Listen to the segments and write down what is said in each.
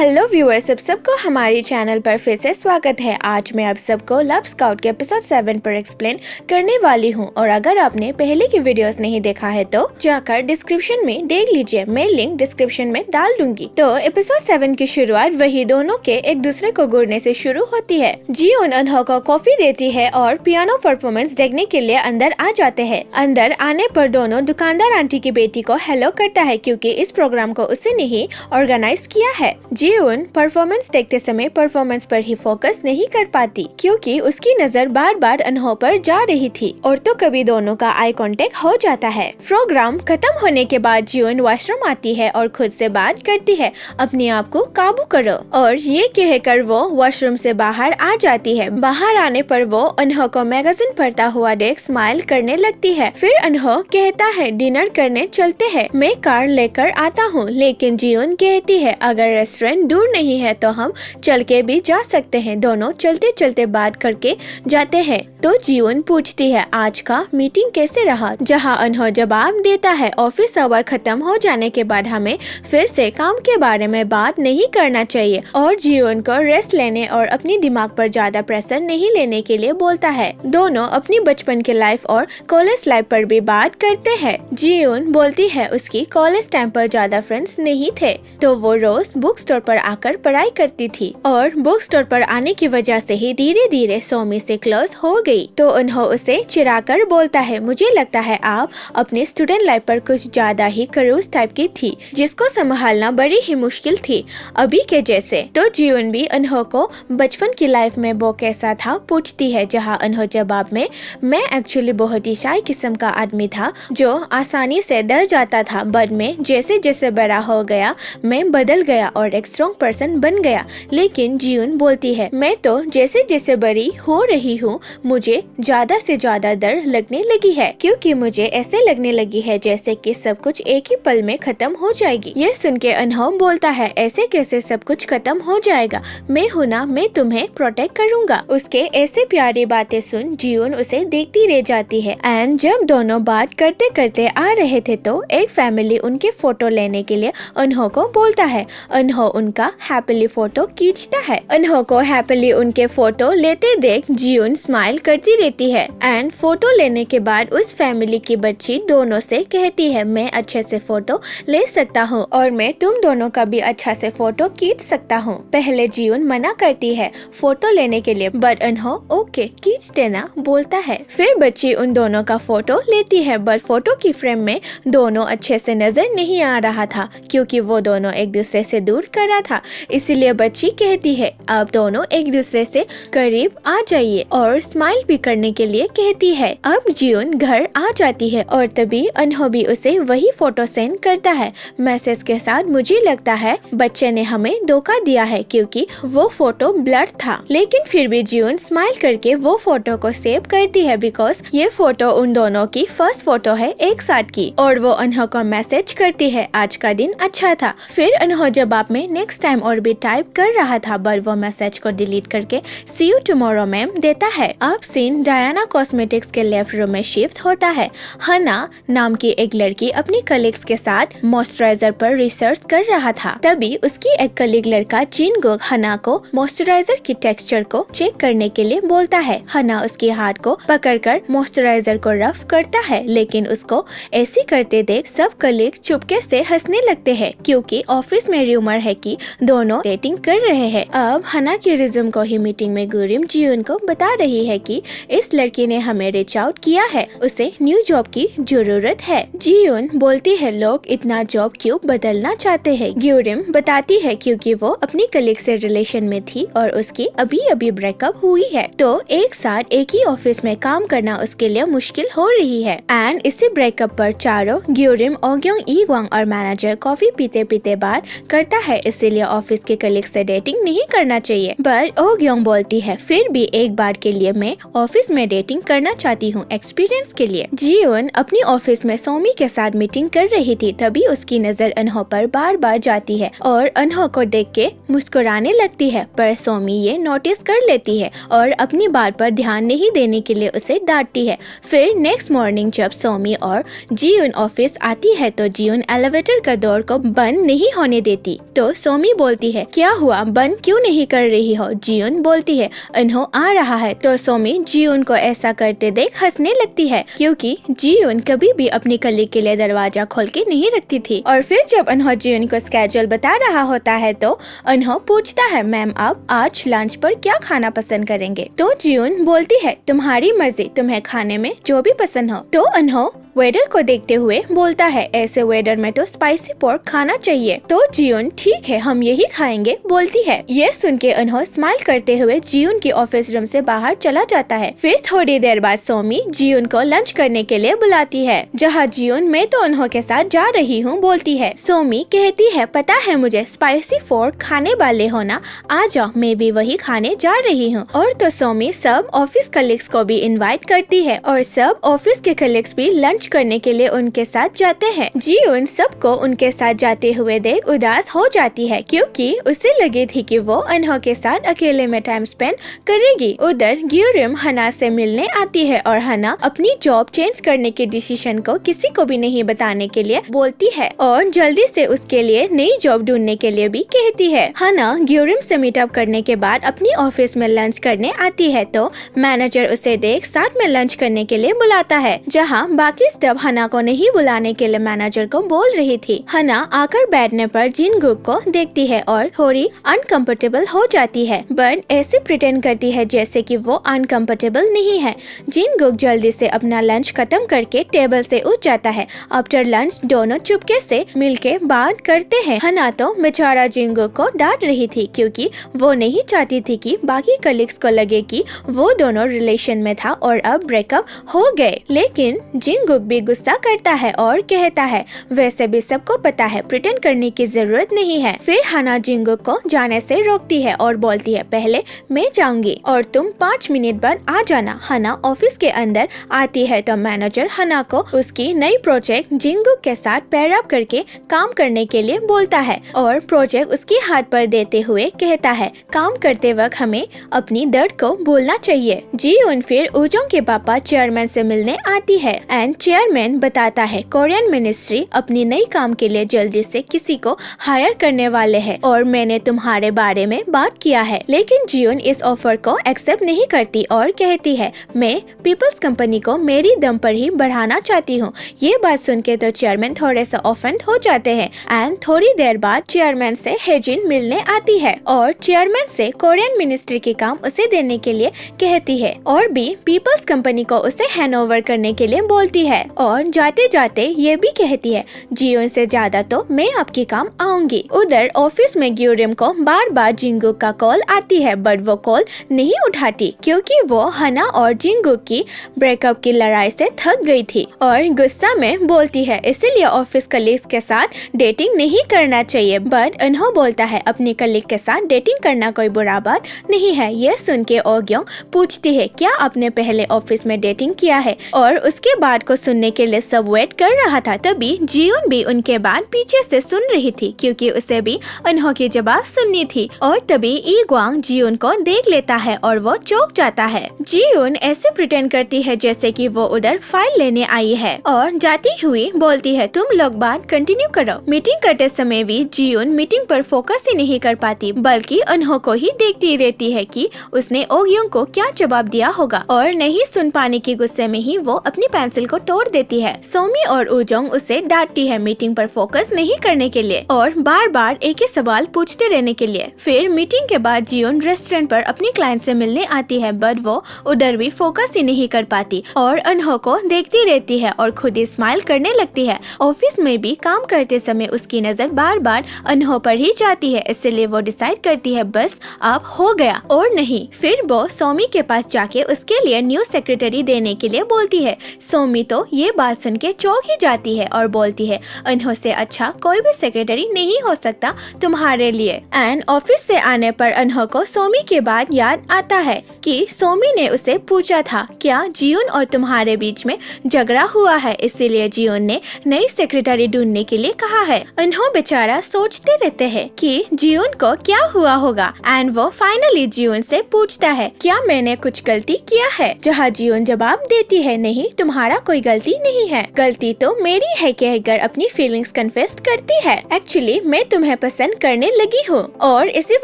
Hello viewers, सबको हमारे channel पर फिर से स्वागत है। आज मैं आप सबको लव स्काउट के एपिसोड 7 पर एक्सप्लेन करने वाली हूं और अगर आपने पहले की वीडियोस नहीं देखा है तो जाकर डिस्क्रिप्शन में देख लीजिए, मैं लिंक डिस्क्रिप्शन में डाल दूंगी। तो एपिसोड 7 की शुरुआत वही दोनों के एक दूसरे को घूरने से शुरू होती है। जीउन अनहो को कॉफी देती है और पियानो परफॉर्मेंस देखने के लिए अंदर आ जाते हैं। अंदर आने पर दोनों दुकानदार आंटी की बेटी को हेलो करता है क्योंकि इस प्रोग्राम को उसी ने ही ऑर्गेनाइज किया है। जीउन परफॉर्मेंस देखते समय परफॉर्मेंस पर ही फोकस नहीं कर पाती क्योंकि उसकी नजर बार बार अनहो पर जा रही थी और तो कभी दोनों का आई कांटेक्ट हो जाता है। प्रोग्राम खत्म होने के बाद जीउन वॉशरूम आती है और खुद से बात करती है, अपने आप को काबू करो, और ये कहकर वो वॉशरूम से बाहर आ जाती है। बाहर आने पर वो अनहो को मैगजीन पढ़ता हुआ देख स्माइल करने लगती है। फिर अनहो कहता है डिनर करने चलते हैं, मैं कार लेकर आता हूँ, लेकिन जीउन कहती है अगर रेस्टोरेंट दूर नहीं है तो हम चल के भी जा सकते हैं। दोनों चलते चलते बात करके जाते हैं तो जीउन पूछती है आज का मीटिंग कैसे रहा, जहां अनहो जवाब देता है ऑफिस आवर खत्म हो जाने के बाद हमें फिर से काम के बारे में बात नहीं करना चाहिए और जीउन को रेस्ट लेने और अपनी दिमाग पर ज्यादा प्रेशर नहीं लेने के लिए बोलता है। दोनों अपनी बचपन के लाइफ और कॉलेज लाइफ पर भी बात करते हैं। जीउन बोलती है उसकी कॉलेज टाइम पर ज्यादा फ्रेंड्स नहीं थे तो वो रोज बुक स्टोर पर आकर पढ़ाई करती थी और बुक स्टोर पर आने की वजह से ही धीरे धीरे सोमी से क्लोज हो गई। तो उन्हों उसे चिढ़ाकर बोलता है मुझे लगता है आप अपने स्टूडेंट लाइफ पर कुछ ज्यादा ही खड़ूस टाइप की थी जिसको संभालना बड़ी ही मुश्किल थी अभी के जैसे। तो जीउन भी अनहो को बचपन की लाइफ में वो कैसा था पूछती है, जहाँ अनहो जवाब में मैं एक्चुअली बहुत ही शाय किस्म का आदमी था जो आसानी से डर जाता था, बट में जैसे जैसे बड़ा हो गया मैं बदल गया और एक स्ट्रॉन्ग पर्सन बन गया। लेकिन जीउन बोलती है मैं तो जैसे जैसे बड़ी हो रही हूँ मुझे ज्यादा से ज्यादा डर लगने लगी है क्योंकि मुझे ऐसे लगने लगी है जैसे कि सब कुछ एक ही पल में खत्म हो जाएगी। ये सुन के अनहो बोलता है ऐसे कैसे सब कुछ खत्म हो जाएगा, मैं हूँ ना, मैं तुम्हें प्रोटेक्ट करूँगा। उसके ऐसे प्यारी बातें सुन जीउन उसे देखती रह जाती है। एंड जब दोनों बात करते करते आ रहे थे तो एक फैमिली उनके फोटो लेने के लिए अनहो को बोलता है। अनहो उनका हैप्पीली फोटो खींचता है। अनहो को हैप्पीली उनके फोटो लेते देख जीउन स्माइल करती रहती है। एंड फोटो लेने के बाद उस फैमिली की बच्ची दोनों से कहती है मैं अच्छे से फोटो ले सकता हूँ और मैं तुम दोनों का भी अच्छा से फोटो खींच सकता हूँ। पहले जीउन मना करती है फोटो लेने के लिए, बट अनहो ओके खींच देना बोलता है। फिर बच्ची उन दोनों का फोटो लेती है, बट फोटो की फ्रेम में दोनों अच्छे से नजर नहीं आ रहा था क्योंकि वो दोनों एक दूसरे से दूर कर रहा था। इसीलिए बच्ची कहती है अब दोनों एक दूसरे से करीब आ जाइए और स्माइल भी करने के लिए कहती है। अब जीउन घर आ जाती है और तभी अनहो भी उसे वही फोटो सेंड करता है मैसेज के साथ, मुझे लगता है बच्चे ने हमें धोखा दिया है क्योंकि वो फोटो ब्लर था। लेकिन फिर भी जीउन स्माइल करके वो फोटो को सेव करती है बिकॉज ये फोटो उन दोनों की फर्स्ट फोटो है एक साथ की। और वो अनहो को मैसेज करती है आज का दिन अच्छा था। फिर अनहो जवाब में नेक्स्ट टाइम और भी टाइप कर रहा था, बट वो मैसेज को डिलीट करके सी यू टुमारो मैम देता है। अब सीन डायना कॉस्मेटिक्स के लेफ्ट रूम में शिफ्ट होता है। हना नाम की एक लड़की अपनी कलीग्स के साथ मॉइस्चराइजर पर रिसर्च कर रहा था। तभी उसकी एक कलीग लड़का जिनगुक हना को मॉइस्चराइजर की टेक्सचर को चेक करने के लिए बोलता है। हना उसके हाथ को पकड़कर मॉइस्चराइजर को रफ करता है, लेकिन उसको ऐसी करते देख सब कलीग्स चुपके से हंसने लगते हैं क्योंकि ऑफिस में रूमर है कि दोनों डेटिंग कर रहे हैं। अब हना की रिज्यूम को ही मीटिंग में गुरिम जीउन को बता रही है कि इस लड़की ने हमें रीच आउट किया है, उसे न्यू जॉब की जरूरत है। जीउन बोलती है लोग इतना जॉब क्यों बदलना चाहते हैं। गुरिम बताती है क्योंकि वो अपनी कलीग से रिलेशन में थी और उसकी अभी अभी ब्रेकअप हुई है तो एक साथ एक ही ऑफिस में काम करना उसके लिए मुश्किल हो रही है। एंड इसी ब्रेकअप पर चारों गुरिम, ओग्योंग, ईग्वांग और मैनेजर कॉफी पीते पीते बात करता है, इसीलिए ऑफिस के कलीग से डेटिंग नहीं करना चाहिए। बट ओग्योंग बोलती है फिर भी एक बार के लिए मैं ऑफिस में डेटिंग करना चाहती हूँ एक्सपीरियंस के लिए। जीउन अपनी ऑफिस में सोमी के साथ मीटिंग कर रही थी, तभी उसकी नजर अनहो पर बार बार जाती है और अनहो को देख के मुस्कुराने लगती है, पर सोमी ये नोटिस कर लेती है और अपनी बात पर ध्यान नहीं देने के लिए उसे डांटती है। फिर नेक्स्ट मॉर्निंग जब सोमी और जीउन ऑफिस आती है तो जीउन एलिवेटर का डोर को बंद नहीं होने देती तो सोमी बोलती है क्या हुआ, बंद क्यों नहीं कर रही हो? जियोन बोलती है इन्हों आ रहा है। तो सोमी जियोन को ऐसा करते देख हंसने लगती है क्योंकि जियोन कभी भी अपनी कलीग के लिए दरवाजा खोल के नहीं रखती थी। और फिर जब इन्हों जियोन को स्केड्यूल बता रहा होता है तो इन्हों पूछता है मैम आप आज लंच पर क्या खाना पसंद करेंगे? तो जियोन बोलती है तुम्हारी मर्जी, तुम्हें खाने में जो भी पसंद हो। तो इन्हों वेटर को देखते हुए बोलता है ऐसे वेटर में तो स्पाइसी पोर्क खाना चाहिए। तो जियोन ठीक है हम यही खाएंगे बोलती है। ये सुन के इन्हों स्माइल करते हुए जियोन की ऑफिस रूम से बाहर चला जाता है। फिर थोड़ी देर बाद सोमी जियोन को लंच करने के लिए बुलाती है जहाँ जियोन मैं तो इन्हों के साथ जा रही हूँ बोलती है। सोमी कहती है पता है मुझे स्पाइसी पोर्क खाने वाले हो ना, आ जाओ मैं भी वही खाने जा रही हूँ। और तो सोमी सब ऑफिस कलीग्स को भी इनवाइट करती है और सब ऑफिस के कलीग्स भी लंच करने के लिए उनके साथ जाते हैं। जियोन सबको उनके साथ जाते हुए देख उदास हो जाती है क्योंकि उसे लगी थी कि वो इन्हों के साथ अकेले में टाइम स्पेंड करेगी। उधर ग्यूरिम हना से मिलने आती है और हना अपनी जॉब चेंज करने के डिसीजन को किसी को भी नहीं बताने के लिए बोलती है और जल्दी से उसके लिए नई जॉब ढूंढने के लिए भी कहती है। हना ग्यूरिम से मीटअप करने के बाद अपनी ऑफिस में लंच करने आती है तो मैनेजर उसे देख साथ में लंच करने के लिए बुलाता है जहाँ बाकी स्टाफ हना को नहीं बुलाने के लिए मैनेजर को बोल रही थी। हना आकर बैठने पर जिनगुक को देखती है और थोड़ी अनकंफर्टेबल हो जाती है बट ऐसे प्रिटेंड करती है जैसे कि वो अनकंफर्टेबल नहीं है। जिनगुक जल्दी से अपना लंच खत्म करके टेबल से उठ जाता है। आफ्टर लंच दोनों चुपके से मिलके बात करते हैं। हना तो बेचारा जिनगुक को डांट रही थी क्योंकि वो नहीं चाहती थी कि बाकी कलीग्स को लगे कि वो दोनों रिलेशन में था और अब ब्रेकअप हो गए। लेकिन जिनगुक भी गुस्सा करता है और कहता है वैसे भी सबको पता है, प्रिटेंड करने की जरूरत नहीं है। फिर हना जिनगुक को जाने से रोकती है और बोलती है पहले मैं जाऊंगी और तुम 5 मिनट बाद आ जाना। हना ऑफिस के अंदर आती है तो मैनेजर हना को उसकी नई प्रोजेक्ट जिनगुक के साथ पेयर अप करके काम करने के लिए बोलता है और प्रोजेक्ट उसके हाथ पर देते हुए कहता है काम करते वक्त हमें अपनी दर्द को भूलना चाहिए। जियोन फिर उजोंग के पापा चेयरमैन से मिलने आती है एंड चेयरमैन बताता है कोरियन मिनिस्ट्री अपनी नई काम के लिए जल्दी से किसी को हायर करने वाले हैं और मैंने तुम्हारे बारे में बात किया है। लेकिन जियोन इस ऑफर को एक्सेप्ट नहीं करती और कहती है मैं पीपल्स कंपनी को मेरी दम पर ही बढ़ाना चाहती हूँ। ये बात सुन के तो चेयरमैन थोड़े से ऑफेंड हो जाते हैं एंड थोड़ी देर बाद चेयरमैन से हेजिन मिलने आती है और चेयरमैन से कोरियन मिनिस्ट्री के काम उसे देने के लिए कहती है और भी पीपल्स कंपनी को उसे हैंडओवर करने के लिए बोलती है और जाते जाते ये भी कहती है जियोन से ज्यादा तो मैं आपके काम आऊंगी। उधर ऑफिस में ग्यूरिम को बार बार जिनगुक का कॉल आती है बट वो कॉल नहीं उठाती क्योंकि वो हना और जिनगुक की ब्रेकअप की लड़ाई से थक गई थी और गुस्सा में बोलती है इसीलिए ऑफिस कलीग्स के साथ डेटिंग नहीं करना चाहिए। बट इन्हों बोलता है अपनी कलीग के साथ डेटिंग करना कोई बुरा बात नहीं है। ये सुन के ओग्योंग पूछती है क्या आपने पहले ऑफिस में डेटिंग किया है और उसके बाद को सुनने के लिए सब वेट कर रहा था। तभी जियोन भी उनके बाद पीछे से सुन रही थी क्योंकि उसे भी इन्हों की जवाब सुननी थी और तभी ई ग्वांग जियोन को देख लेता है और वो चौंक जाता है। जियोन ऐसे प्रिटेंड करती है जैसे कि वो उधर फाइल लेने आई है और जाती हुई बोलती है तुम लोग बात कंटिन्यू करो। मीटिंग करते समय भी जियोन मीटिंग पर फोकस ही नहीं कर पाती बल्कि इन्हों को ही देखती रहती है कि उसने ओग्योंग को क्या जवाब दिया होगा और नहीं सुन पाने के गुस्से में ही वो अपनी पेंसिल को तोड़ देती है। सोमी और उजोंग उसे डांटती है मीटिंग पर फोकस नहीं करने के लिए और बार बार एक ही सवाल पूछते रहने के लिए। फिर मीटिंग के बाद जियोन रेस्टोरेंट पर अपनी क्लाइंट से मिलने आती है बट वो उधर भी फोकस ही नहीं कर पाती और इन्हों को देखती रहती है और खुद ही स्माइल करने लगती है। ऑफिस में भी काम करते समय उसकी नजर बार बार इन्हों पर ही जाती है इसलिए वो डिसाइड करती है बस अब हो गया और नहीं। फिर वो सोमी के पास जाके उसके लिए न्यू सेक्रेटरी देने के लिए बोलती है। सोमी तो ये बात सुन के चौंक ही जाती है और बोलती है इन्हों से अच्छा कोई भी सेक्रेटरी नहीं हो सकता तुम्हारे लिए। एंड ऑफिस से आने पर इन्हों को सोमी के बाद याद आता है कि सोमी ने उसे पूछा था क्या जियोन और तुम्हारे बीच में झगड़ा हुआ है इसीलिए जियोन ने नई सेक्रेटरी ढूंढने के लिए कहा है। इन्हों बेचारा सोचते रहते हैं कि जियोन को क्या हुआ होगा एंड वो फाइनली जियोन से पूछता है क्या मैंने कुछ गलती किया है, जहाँ जियोन जवाब देती है नहीं तुम्हारा कोई गलती नहीं है, गलती तो मेरी है कि अगर अपनी फीलिंग्स कन्फेस करती है। एक्चुअली मैं तुम्हें पसंद करने लगी हूँ और इसी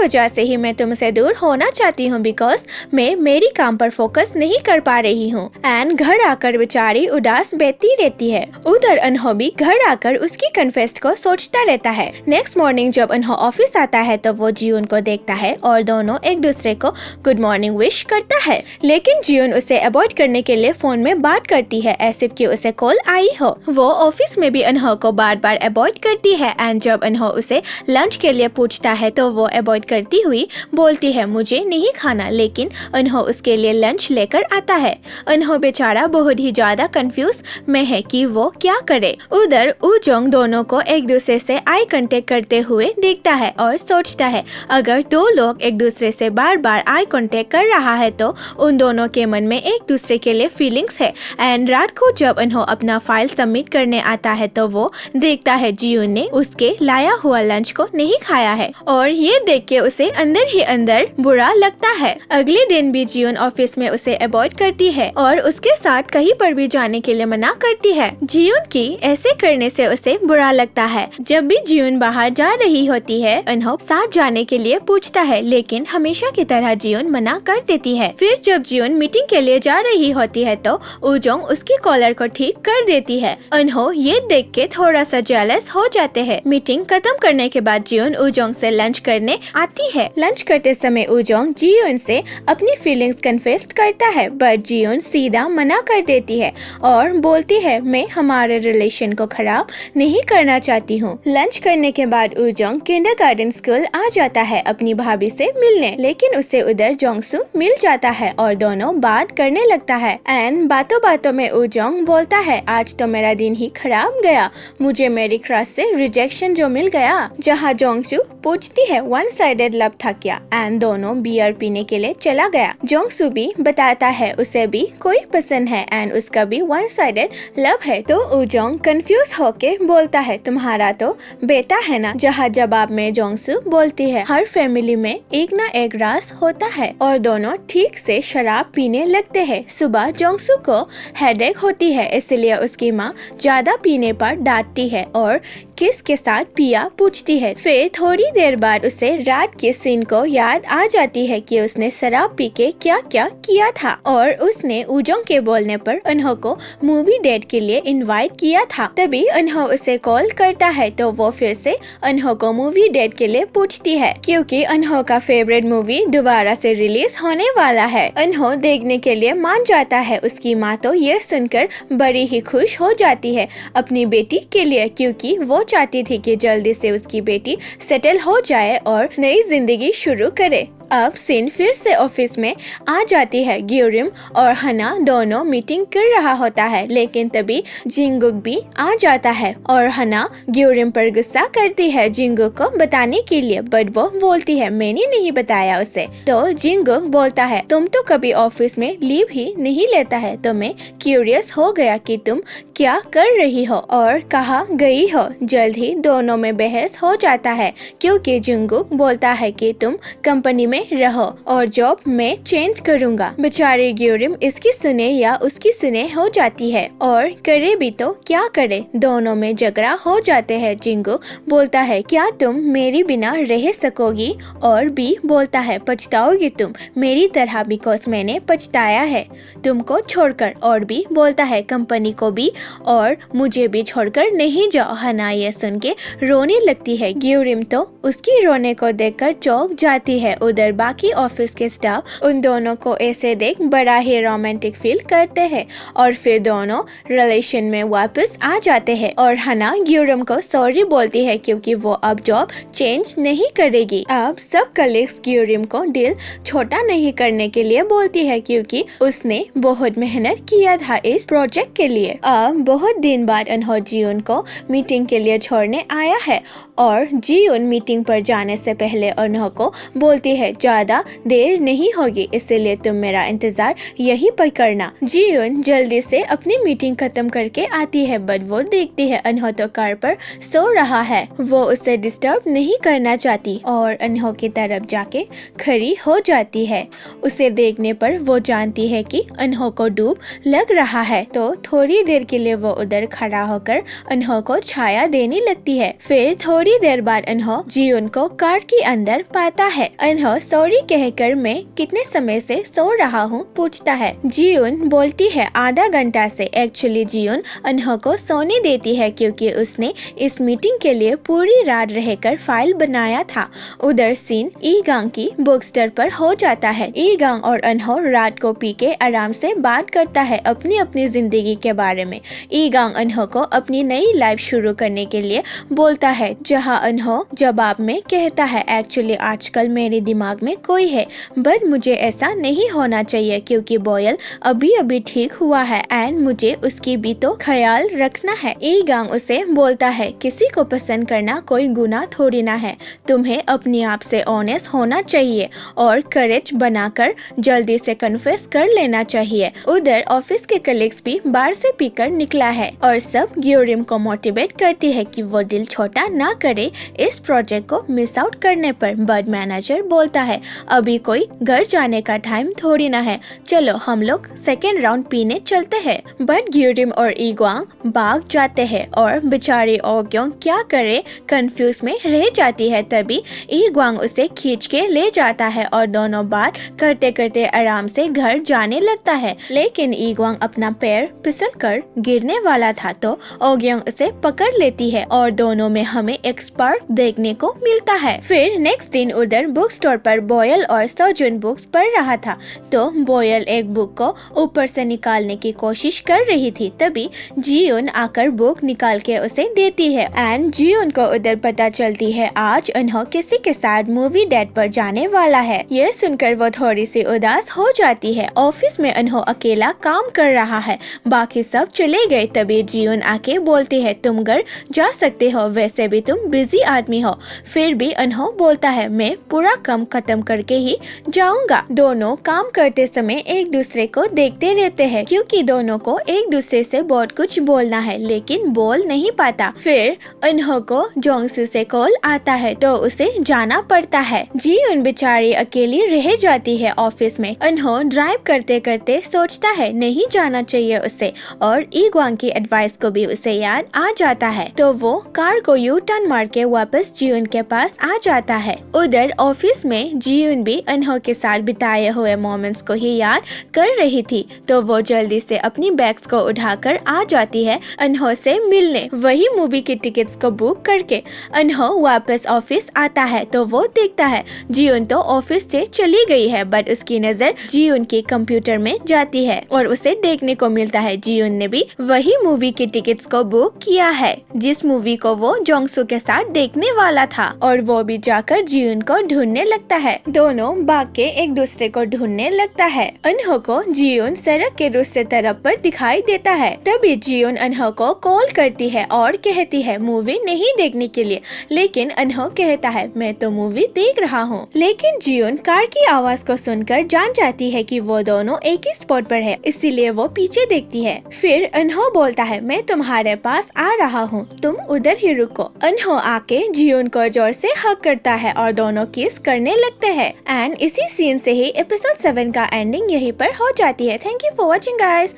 वजह से ही मैं तुमसे दूर होना चाहती हूँ, बिकॉज मैं मेरी काम पर फोकस नहीं कर पा रही हूँ। एंड घर आकर बेचारी उदास बैठी रहती है। उधर अनहो भी घर आकर उसकी कन्फेस्ट को सोचता रहता है। नेक्स्ट मॉर्निंग जब अनहो ऑफिस आता है तो वो जियोन को देखता है और दोनों एक दूसरे को गुड मॉर्निंग विश करता है, लेकिन जियोन उसे अवॉइड करने के लिए फोन में बात करती है ऐसे कि उसे कॉल आई हो। वो ऑफिस में भी अनहो को बार बार अवॉइड करती है एंड जब अनहो उसे लंच के लिए पूछता है तो वो अवॉइड करती हुई बोलती है मुझे नहीं खाना, लेकिन अनहो उसके लिए लंच लेकर आता है। अनहो बेचारा बहुत ही ज्यादा कंफ्यूज में है कि वो क्या करे। उधर उजोंग दोनों को एक दूसरे से आई कांटेक्ट करते हुए देखता है और सोचता है अगर दो लोग एक दूसरे से बार बार आई कांटेक्ट कर रहा है तो उन दोनों के मन में एक दूसरे के लिए फीलिंग्स है। एंड रात को जब अनहो अपना फाइल सबमिट करने आता है तो वो देखता है जियोन ने उसके लाया हुआ लंच को नहीं खाया है और ये देख के उसे अंदर ही अंदर बुरा लगता है। अगले दिन भी जियोन ऑफिस में उसे अवॉइड करती है और उसके साथ कहीं पर भी जाने के लिए मना करती है। जियोन की ऐसे करने से उसे बुरा लगता है। जब भी जियोन बाहर जा रही होती है अनहो साथ जाने के लिए पूछता है, लेकिन हमेशा की तरह जियोन मना कर देती है। फिर जब जियोन मीटिंग के लिए जा रही होती है तो उजोंग उसकी कॉलर को ठीक कर देती है। अनहो ये देख के थोड़ा सा जेलस हो जाते हैं। मीटिंग खत्म करने के बाद जियोन उजोंग से लंच करने आती है। लंच करते समय उजोंग जियोन से अपनी फीलिंग्स कन्फेस करता है, बट जियोन सीधा मना कर देती है और बोलती है मैं हमारे रिलेशन को खराब नहीं करना चाहती हूँ। लंच करने के बाद उजोंग किंडरगार्टन स्कूल आ जाता है अपनी भाभी से मिलने, लेकिन उसे उधर जोंगसू मिल जाता है और दोनों बात करने लगता है। एंड बातों बातों में उजोंग बोलता है आज तो मेरा दिन ही खराब गया, मुझे मेरी क्रश से रिजेक्शन जो मिल गया। जहाँ जोंगसू पूछती है वन साइडेड लव था क्या, एंड दोनों बियर पीने के लिए चला गया। जोंगसू भी बताता है उसे भी कोई पसंद है एंड उसका भी वन साइडेड लव है। तो उजोंग कंफ्यूज होके बोलता है तुम्हारा तो बेटा है ना। जहाँ जवाब में जोंगसू बोलती है हर फैमिली में एक ना एक राज होता है, और दोनों ठीक से शराब पीने लगते हैं। सुबह जोंगसू को हेडेक होती है इसलिए उसकी माँ ज्यादा पीने पर डांटती है और किसके साथ पिया पूछती है। फिर थोड़ी देर बाद उसे रात के सीन को याद आ जाती है कि उसने शराब पी के क्या क्या किया था और उसने उजोंग के बोलने पर अनहो को मूवी डेट के लिए इनवाइट किया था। तभी अनहो उसे कॉल करता है तो वो फिर से अनहो को मूवी डेट के लिए पूछती है क्योंकि अनहो का फेवरेट मूवी दोबारा से रिलीज होने वाला है। अनहो देखने के लिए मान जाता है। उसकी माँ तो ये सुनकर बड़ी ही खुश हो जाती है अपनी बेटी के लिए, क्योंकि वो चाहती थी कि जल्दी से उसकी बेटी सेटल हो जाए और नई जिंदगी शुरू करे। अब सीन फिर से ऑफिस में आ जाती है। ग्योरिम और हना दोनों मीटिंग कर रहा होता है, लेकिन तभी जिंगुक भी आ जाता है और हना ग्योरिम पर गुस्सा करती है जिंगुक को बताने के लिए, बट वो बोलती है मैंने नहीं बताया उसे। तो जिंगुक बोलता है तुम तो कभी ऑफिस में लीव ही नहीं लेता है, तो मैं क्यूरियस हो गया कि तुम क्या कर रही हो और कहाँ गई हो। जल्द ही दोनों में बहस हो जाता है क्योंकि जिंगुक बोलता है कि तुम कंपनी में रहो और जॉब में चेंज करूंगा। बेचारी ग्योरिम इसकी सुने या उसकी सुने हो जाती है और करे भी तो क्या करे, दोनों में झगड़ा हो जाते हैं। जिंगू बोलता है क्या तुम मेरी बिना रह सकोगी, और बी बोलता है पछताओगी तुम मेरी तरह, बिकॉज मैंने पछताया है तुमको छोड़कर। और बी बोलता है कंपनी को भी और मुझे भी छोड़कर नहीं जाओ। हना ये सुन के रोने लगती है। ग्योरिम तो उसकी रोने को देखकर चौंक जाती है। उधर बाकी ऑफिस के स्टाफ उन दोनों को ऐसे देख बड़ा ही रोमांटिक फील करते हैं और फिर दोनों रिलेशन में वापस आ जाते हैं। और हना ग्योरिम को सॉरी बोलती है क्योंकि वो अब जॉब चेंज नहीं करेगी। अब सब कलीग्स ग्योरिम को दिल छोटा नहीं करने के लिए बोलती है क्योंकि उसने बहुत मेहनत किया था इस प्रोजेक्ट के लिए। अब बहुत दिन बाद अनहो जियोन को मीटिंग के लिए छोड़ने आया है और जियोन मीटिंग पर जाने से पहले अनहो को बोलती है ज्यादा देर नहीं होगी, इसीलिए तुम मेरा इंतजार यहीं पर करना। जीउन जल्दी से अपनी मीटिंग खत्म करके आती है, बट वो देखती है अनहो तो कार पर सो रहा है। वो उसे डिस्टर्ब नहीं करना चाहती और अनहो की तरफ जाके खड़ी हो जाती है। उसे देखने पर वो जानती है कि अनहो को डूब लग रहा है, तो थोड़ी देर के लिए वो उधर खड़ा होकर अनहो को छाया देने लगती है। फिर थोड़ी देर बाद अनहो जीउन को कार के अंदर पाता है। अनहो सॉरी कहकर मैं कितने समय से सो रहा हूँ पूछता है। जीउन बोलती है आधा घंटा से। एक्चुअली जीउन अनहो को सोने देती है क्योंकि उसने इस मीटिंग के लिए पूरी रात रहकर फाइल बनाया था। उधर सीन ईगांग की बुक स्टोर पर हो जाता है। ईगांग और अनहो रात को पी के आराम से बात करता है अपनी अपनी जिंदगी के बारे में। ईगांग अनहो को अपनी नई लाइफ शुरू करने के लिए बोलता है, जहां अनहो जवाब में कहता है एक्चुअली आजकल मेरे दिमाग में कोई है, बट मुझे ऐसा नहीं होना चाहिए क्योंकि बोयल अभी अभी ठीक हुआ है एंड मुझे उसकी भी तो ख्याल रखना है। ईगांग उसे बोलता है किसी को पसंद करना कोई गुनाह थोड़ी ना है, तुम्हें अपने आप से ऑनेस्ट होना चाहिए और करेज बनाकर जल्दी से कन्फेस कर लेना चाहिए। उधर ऑफिस के कलीग्स भी बाहर से पीकर निकला है और सब ग्योरिम को मोटिवेट करती है कि वो दिल छोटा ना करे इस प्रोजेक्ट को मिस आउट करने पर। बट मैनेजर बोलता है अभी कोई घर जाने का टाइम थोड़ी ना है, चलो हम लोग सेकेंड राउंड पीने चलते हैं। बट ग्योरिम और ईगांग भाग जाते हैं और बेचारी ओग्योंग क्या करे कंफ्यूज में रह जाती है। तभी ईगांग उसे खींच के ले जाता है और दोनों बात करते करते आराम से घर जाने लगता है। लेकिन ईगांग अपना पैर फिसल कर गिरने वाला था तो ओग्योंग उसे पकड़ लेती है और दोनों में हमें एक स्पार्क देखने को मिलता है। फिर नेक्स्ट दिन उधर बुक स्टोर पर बोयल और सौजुन बुक्स पढ़ रहा था, तो बोयल एक बुक को ऊपर से निकालने की कोशिश कर रही थी। तभी जीउन आकर बुक निकाल के उसे देती है एंड जीउन को उधर पता चलती है आज अनहो किसी के साथ मूवी डेट पर जाने वाला है। ये सुनकर वो थोड़ी सी उदास हो जाती है। ऑफिस में अनहो अकेला काम कर रहा है, बाकी सब चले गए। तभी जीउन आके बोलती है तुम घर जा सकते हो, वैसे भी तुम बिजी आदमी हो। फिर भी अनहो बोलता है मैं पूरा काम खत्म करके ही जाऊंगा। दोनों काम करते समय एक दूसरे को देखते रहते हैं क्योंकि दोनों को एक दूसरे से बहुत कुछ बोलना है लेकिन बोल नहीं पाता। फिर अनहो को जोंगसू से कॉल आता है तो उसे जाना पड़ता है। जीउन बेचारी अकेली रह जाती है ऑफिस में। अनहो ड्राइव करते करते सोचता है नहीं जाना चाहिए उसे और ईगांग की एडवाइस को भी उसे याद आ जाता है, तो वो कार को यू टर्न मार के वापस जीउन के पास आ जाता है। उधर ऑफिस में जीउन भी अनहो के साथ बिताए हुए मोमेंट्स को ही याद कर रही थी, तो वो जल्दी से अपनी बैग्स को उठाकर आ जाती है अनहो से मिलने। वही मूवी की टिकट्स को बुक करके अनहो वापस ऑफिस आता है तो वो देखता है जीउन तो ऑफिस से चली गई है, बट उसकी नजर जीउन के कंप्यूटर में जाती है और उसे देखने को मिलता है जीउन ने भी वही मूवी की टिकट्स को बुक किया है जिस मूवी को वो जोंगसू के साथ देखने वाला था, और वो भी जाकर जीउन को ढूंढने लगता है। दोनों भाग के एक दूसरे को ढूंढने लगता है। अनहो को जीउन सड़क के दूसरे तरफ पर दिखाई देता है। तभी जीउन अनहो को कॉल करती है और कहती है मूवी नहीं देखने के लिए, लेकिन अनहो कहता है मैं तो मूवी देख रहा हूँ। लेकिन जीउन कार की आवाज को सुनकर जान जाती है कि वो दोनों एक ही स्पॉट पर है, इसीलिए वो पीछे देखती है। फिर अनहो बोलता है मैं तुम्हारे पास आ रहा हूँ, तुम उधर ही रुको। अनहो आके जीउन को जोर से हग करता है और दोनों किस करने लगते हैं एंड इसी सीन से ही एपिसोड 7 का एंडिंग यहीं पर हो जाती है। Thank you for watching guys.